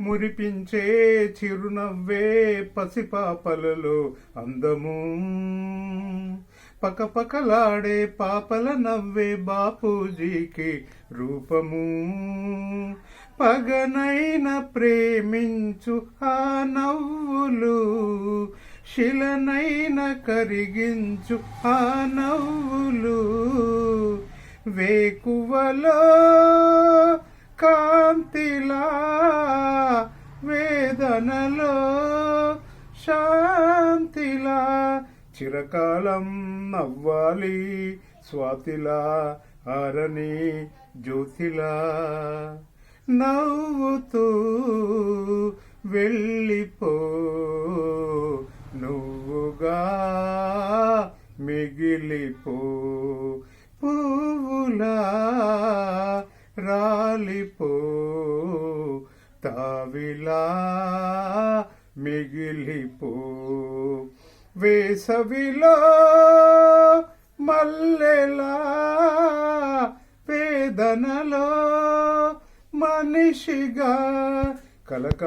మురిపించే చిరునవ్వే పసిపాపలలో అందము, పకపకలాడే పాపల నవ్వే బాపూజీకి రూపము. పగనైన ప్రేమించు ఆ నవ్వులు, శిలనైన కరిగించు ఆ నవ్వులు. వేకువలో కాంతిలా, వేదనలో శాంతిలా, చిరకాలం నవ్వాలి స్వాతిలా, ఆరని జ్యోతిలా. నవ్వుతూ వెళ్ళిపో, నువ్వుగా మిగిలిపో. పువ్వులా రాలిపో, తావిలా మిగిలిపో. వేసవిలో మల్లెలా, వేదనలో మనిషిగా కలక